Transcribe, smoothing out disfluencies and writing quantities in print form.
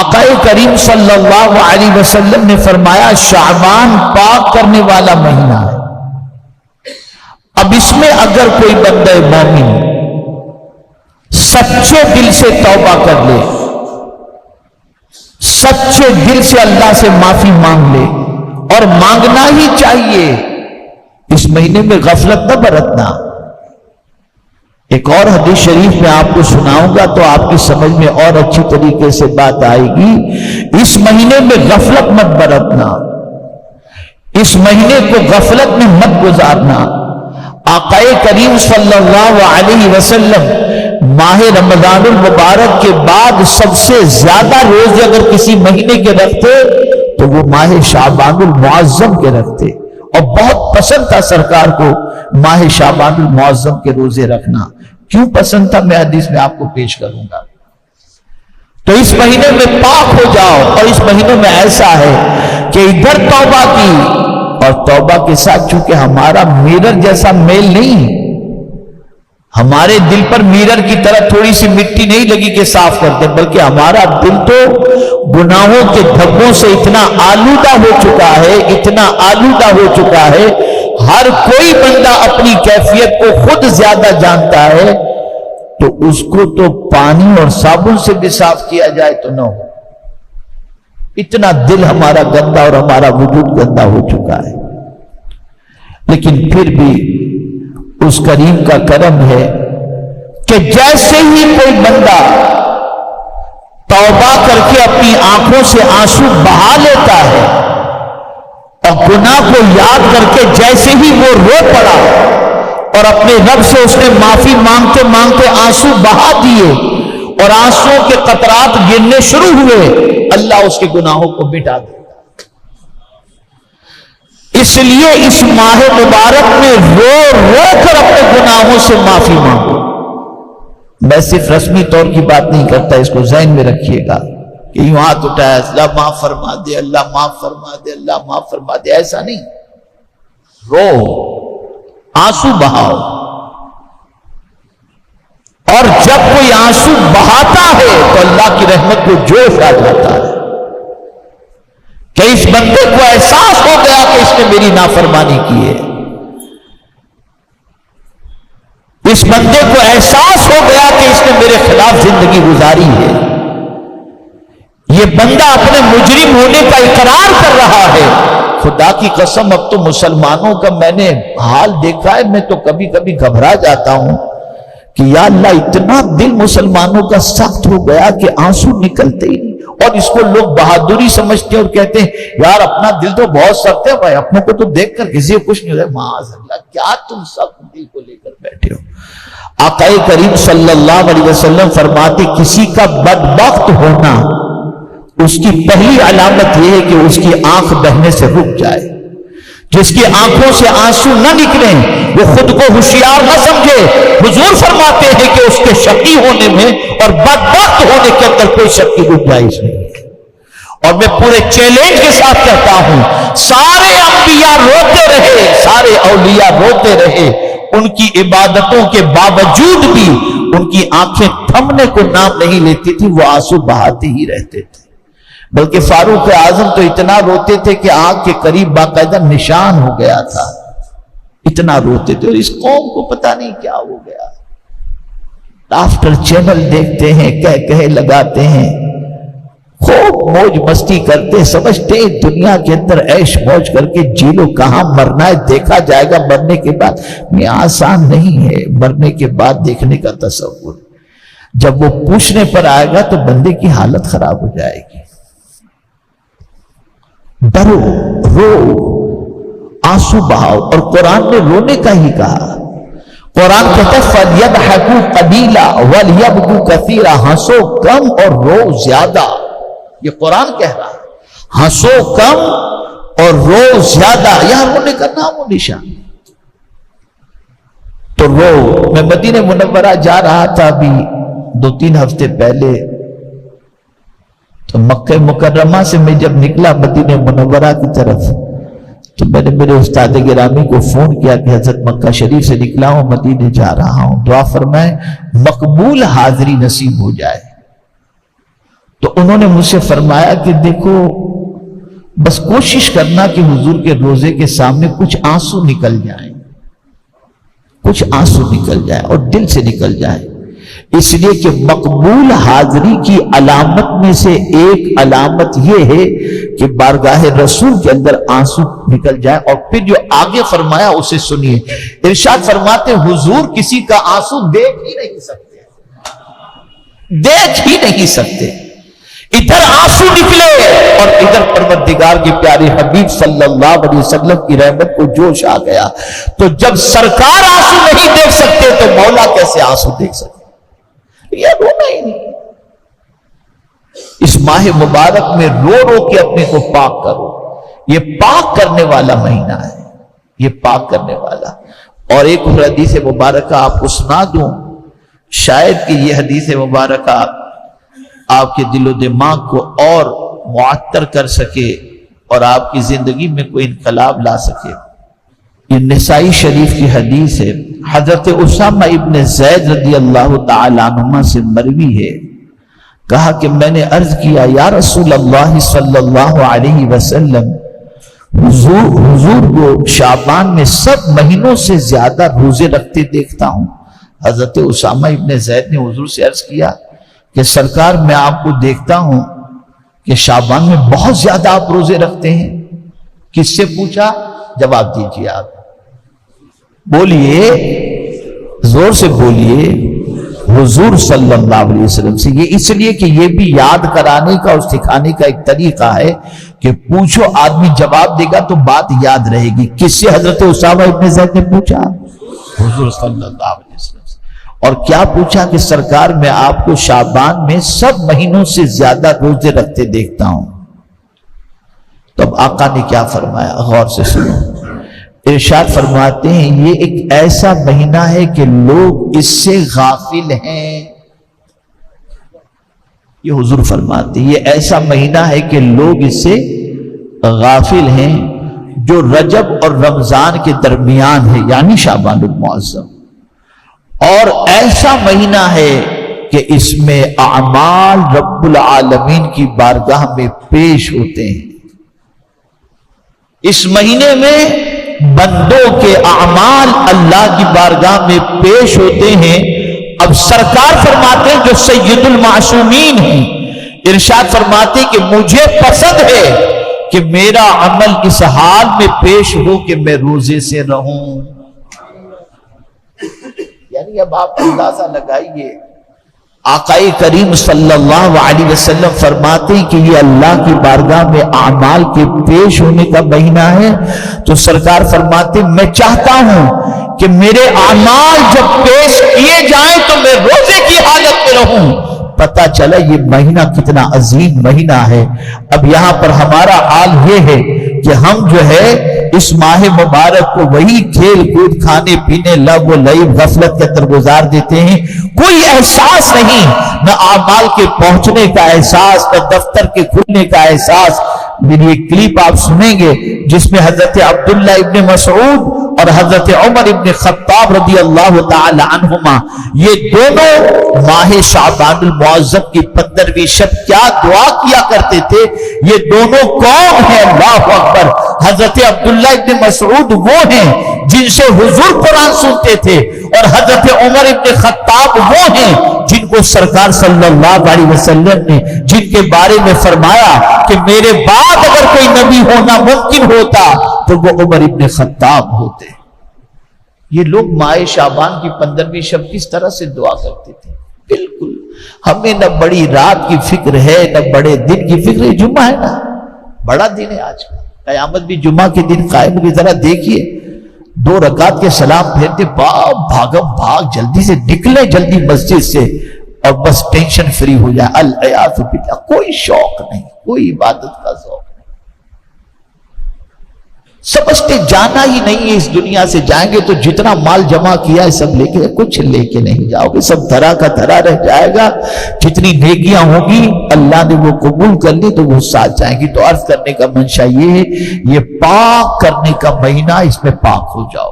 آقا کریم صلی اللہ علیہ وسلم نے فرمایا شعبان پاک کرنے والا مہینہ ہے. اب اس میں اگر کوئی بندہ مومن سچے دل سے توبہ کر لے، سچے دل سے اللہ سے معافی مانگ لے، اور مانگنا ہی چاہیے، اس مہینے میں غفلت نہ برتنا. ایک اور حدیث شریف میں آپ کو سناؤں گا تو آپ کی سمجھ میں اور اچھی طریقے سے بات آئے گی. اس مہینے میں غفلت مت برتنا، اس مہینے کو غفلت میں مت گزارنا. آقا کریم صلی اللہ علیہ وسلم ماہ رمضان المبارک کے بعد سب سے زیادہ روزے اگر کسی مہینے کے رکھتے تو وہ ماہ شعبان المعظم کے رکھتے، اور بہت پسند تھا سرکار کو ماہ شعبان المعظم کے روزے رکھنا. کیوں پسند تھا میں حدیث میں آپ کو پیش کروں گا. تو اس مہینے میں پاک ہو جاؤ، اور اس مہینے میں ایسا ہے کہ ادھر توبہ کی، اور توبہ کے ساتھ چونکہ ہمارا میرر جیسا میل نہیں، ہمارے دل پر میرر کی طرح تھوڑی سی مٹی نہیں لگی کہ صاف کرتے، بلکہ ہمارا دل تو گناہوں کے دھبوں سے اتنا آلودہ ہو چکا ہے، اتنا آلودہ ہو چکا ہے. ہر کوئی بندہ اپنی کیفیت کو خود زیادہ جانتا ہے، تو اس کو تو پانی اور صابن سے بھی صاف کیا جائے تو نہ ہو. اتنا دل ہمارا گندا اور ہمارا وجود گندا ہو چکا ہے. لیکن پھر بھی اس کریم کا کرم ہے کہ جیسے ہی کوئی بندہ توبہ کر کے اپنی آنکھوں سے آنسو بہا لیتا ہے، اور گناہ کو یاد کر کے جیسے ہی وہ رو پڑا اور اپنے رب سے اس نے معافی مانگتے مانگتے آنسو بہا دیے اور آنسوؤں کے قطرات گرنے شروع ہوئے، اللہ اس کے گناہوں کو مٹا دے. اس لیے اس ماہ مبارک میں رو رو کر اپنے گناہوں سے معافی مانگو. میں صرف رسمی طور کی بات نہیں کرتا، اس کو ذہن میں رکھیے گا کہ یوں ہاتھ اٹھایا اللہ معاف فرما دے، اللہ معاف فرما دے، اللہ معاف فرما دے، ایسا نہیں. رو، آنسو بہاؤ. اور جب کوئی آنسو بہاتا ہے تو اللہ کی رحمت کو جوش آ جاتا ہے کہ اس بندے کو احساس ہو گیا کہ اس نے میری نافرمانی کی ہے، اس بندے کو احساس ہو گیا کہ اس نے میرے خلاف زندگی گزاری ہے. یہ بندہ اپنے مجرم ہونے کا اقرار کر رہا ہے. خدا کی قسم اب تو مسلمانوں کا میں نے حال دیکھا ہے، میں تو کبھی کبھی گھبرا جاتا ہوں کہ یا اللہ اتنا دل مسلمانوں کا سخت ہو گیا کہ آنسو نکلتے ہی نہیں. اور اس کو لوگ بہادری سمجھتے ہیں اور کہتے ہیں یار اپنا دل تو بہت سخت ہے بھائی، اپنوں کو تو دیکھ کر کسی کو کچھ نہیں ہوتا. معاذ اللہ، کیا تم سخت دل کو لے کر بیٹھے ہو. آقا کریم صلی اللہ علیہ وسلم فرماتے کسی کا بدبخت ہونا اس کی پہلی علامت یہ ہے کہ اس کی آنکھ بہنے سے رک جائے. جس کی آنکھوں سے آنسو نہ نکلیں وہ خود کو ہوشیار نہ سمجھے. حضور فرماتے ہیں کہ اس کے شقی ہونے میں اور بدبخت ہونے کے اندر کوئی شک کی گنجائش نہیں ہے. اور میں پورے چیلنج کے ساتھ کہتا ہوں سارے انبیاء روتے رہے، سارے اولیاء روتے رہے، ان کی عبادتوں کے باوجود بھی ان کی آنکھیں تھمنے کو نام نہیں لیتی تھی، وہ آنسو بہاتے ہی رہتے تھے. بلکہ فاروق اعظم تو اتنا روتے تھے کہ آنکھ کے قریب باقاعدہ نشان ہو گیا تھا، اتنا روتے تھے. اور اس قوم کو پتہ نہیں کیا ہو گیا. لافٹر چینل دیکھتے ہیں، کہہ لگاتے ہیں، خوب موج مستی کرتے، سمجھتے ہیں دنیا کے اندر عیش موج کر کے جی لو. کہاں مرنا ہے دیکھا جائے گا مرنے کے بعد. میں آسان نہیں ہے مرنے کے بعد دیکھنے کا تصور. جب وہ پوچھنے پر آئے گا تو بندے کی حالت خراب ہو جائے گی. ڈرو، رو، آنسو بہاؤ. اور قرآن نے رونے کا ہی کہا. قرآن کہتا ہے فَلْيَضْحَكُوا قَلِيلًا وَلْيَبْكُوا كَثِيرًا، ہنسو کم اور رو زیادہ. یہ قرآن کہہ رہا ہے ہنسو کم اور رو زیادہ. یہاں رونے کا نام و نشان. تو رو. میں مدینہ منورہ جا رہا تھا ابھی 2-3 ہفتے پہلے، تو مکہ مکرمہ سے میں جب نکلا مدینہ منورہ کی طرف تو میں نے میرے استاد گرامی کو فون کیا کہ حضرت مکہ شریف سے نکلا ہوں، مدینہ جا رہا ہوں، دعا فرمائیں مقبول حاضری نصیب ہو جائے. تو انہوں نے مجھ سے فرمایا کہ دیکھو بس کوشش کرنا کہ حضور کے روزے کے سامنے کچھ آنسو نکل جائیں، کچھ آنسو نکل جائے اور دل سے نکل جائے، اس لیے کہ مقبول حاضری کی علامت میں سے ایک علامت یہ ہے کہ بارگاہ رسول کے اندر آنسو نکل جائے۔ اور پھر جو آگے فرمایا اسے سنیے، ارشاد فرماتے حضور کسی کا آنسو دیکھ ہی نہیں سکتے، دیکھ ہی نہیں سکتے، ادھر آنسو نکلے اور ادھر پروردگار کے پیارے حبیب صلی اللہ علیہ وسلم کی رحمت کو جوش آ گیا۔ تو جب سرکار آنسو نہیں دیکھ سکتے تو مولا کیسے آنسو دیکھ سکتے؟ یہ رونا ہی نہیں۔ اس ماہ مبارک میں رو رو کے اپنے کو پاک کرو، یہ پاک کرنے والا مہینہ ہے، یہ پاک کرنے والا۔ اور ایک حدیث مبارکہ آپ کو سنا دوں، شاید کہ یہ حدیث مبارکہ آپ کے دل و دماغ کو اور معطر کر سکے اور آپ کی زندگی میں کوئی انقلاب لا سکے۔ یہ نسائی شریف کی حدیث ہے، حضرت اسامہ ابن زید رضی اللہ تعالی عنہما سے مروی ہے، کہا کہ میں نے عرض کیا یا رسول اللہ صلی اللہ علیہ وسلم، حضور کو شعبان میں سب مہینوں سے زیادہ روزے رکھتے دیکھتا ہوں۔ حضرت اسامہ ابن زید نے حضور سے عرض کیا کہ سرکار میں آپ کو دیکھتا ہوں کہ شعبان میں بہت زیادہ آپ روزے رکھتے ہیں۔ کس سے پوچھا؟ جواب دیجیے آپ، بولیے، زور سے بولیے، حضور صلی اللہ علیہ وسلم سے۔ یہ اس لیے کہ یہ بھی یاد کرانے کا اور سکھانے کا ایک طریقہ ہے کہ پوچھو آدمی جواب دے گا تو بات یاد رہے گی۔ کس سے حضرت اسامہ ابن زید نے پوچھا؟ حضور صلی اللہ علیہ وسلم سے۔ اور کیا پوچھا کہ سرکار میں آپ کو شعبان میں سب مہینوں سے زیادہ روزے رکھتے دیکھتا ہوں۔ تب آقا نے کیا فرمایا؟ غور سے سنو، ارشاد فرماتے ہیں یہ ایک ایسا مہینہ ہے کہ لوگ اس سے غافل ہیں۔ یہ حضور فرماتے ہیں یہ ایسا مہینہ ہے کہ لوگ اس سے غافل ہیں، جو رجب اور رمضان کے درمیان ہے، یعنی شعبان المعظم۔ اور ایسا مہینہ ہے کہ اس میں اعمال رب العالمین کی بارگاہ میں پیش ہوتے ہیں۔ اس مہینے میں بندوں کے اعمال اللہ کی بارگاہ میں پیش ہوتے ہیں۔ اب سرکار فرماتے ہیں جو سید المعصومین ہیں، ارشاد فرماتے ہیں کہ مجھے پسند ہے کہ میرا عمل اس حال میں پیش ہو کہ میں روزے سے رہوں۔ یعنی اب آپ اندازہ لگائیے، آقا کریم صلی اللہ علیہ وسلم فرماتے ہیں کہ یہ اللہ کی بارگاہ میں اعمال کے پیش ہونے کا مہینہ ہے، تو سرکار فرماتے ہیں میں چاہتا ہوں کہ میرے اعمال جب پیش کیے جائیں تو میں روزے کی حالت میں رہوں۔ پتہ چلا یہ مہینہ کتنا عظیم مہینہ ہے۔ اب یہاں پر ہمارا حال یہ ہے کہ ہم جو ہے اس ماہ مبارک کو وہی کھیل کود، کھانے پینے، لغو و لعب، غفلت کے اندر گزار دیتے ہیں۔ کوئی احساس نہیں، نہ اعمال کے پہنچنے کا احساس، نہ دفتر کے کھلنے کا احساس۔ میری ایک کلپ آپ سنیں گے جس میں حضرت عبداللہ ابن مسعود اور حضرت عمر ابن خطاب رضی اللہ تعالی عنہما، یہ دونوں ماہ شعبان المعظم کی 15ویں شب کیا دعا کیا کرتے تھے۔ یہ دونوں کون ہیں؟ اللہ اکبر! حضرت عبداللہ ابن مسعود وہ ہیں جن سے حضور قرآن سنتے تھے، اور حضرت عمر ابن خطاب وہ ہیں جن کو سرکار صلی اللہ علیہ وسلم نے، جن کے بارے میں فرمایا کہ میرے بعد اگر کوئی نبی ہونا ممکن ہوتا تو وہ عمر ابن خطاب ہوتے۔ یہ لوگ ماہ شعبان کی 15ویں شب کس طرح سے دعا کرتے تھے؟ بالکل ہمیں نہ بڑی رات کی فکر ہے نہ بڑے دن کی فکر ہے۔ جمعہ ہے نا، بڑا دن ہے آج کا، قیامت بھی جمعہ کے دن قائم ہوگی۔ ذرا دیکھیے 2 رکعت کے سلام پھیرتے بھاگم بھاگ جلدی سے نکلے جلدی مسجد سے اور بس ٹینشن فری ہو جائے۔ العیاذ باللہ، کوئی شوق نہیں، کوئی عبادت کا ذوق نہیں، سمجھتے جانا ہی نہیں ہے۔ اس دنیا سے جائیں گے تو جتنا مال جمع کیا ہے سب لے کے، کچھ لے کے نہیں جاؤ گے، سب دھرا کا دھرا رہ جائے گا۔ جتنی نیکیاں ہوں گی اللہ نے وہ قبول کر لی تو وہ ساتھ جائیں گی۔ تو عرض کرنے کا منشا یہ ہے، یہ پاک کرنے کا مہینہ، اس میں پاک ہو جاؤ۔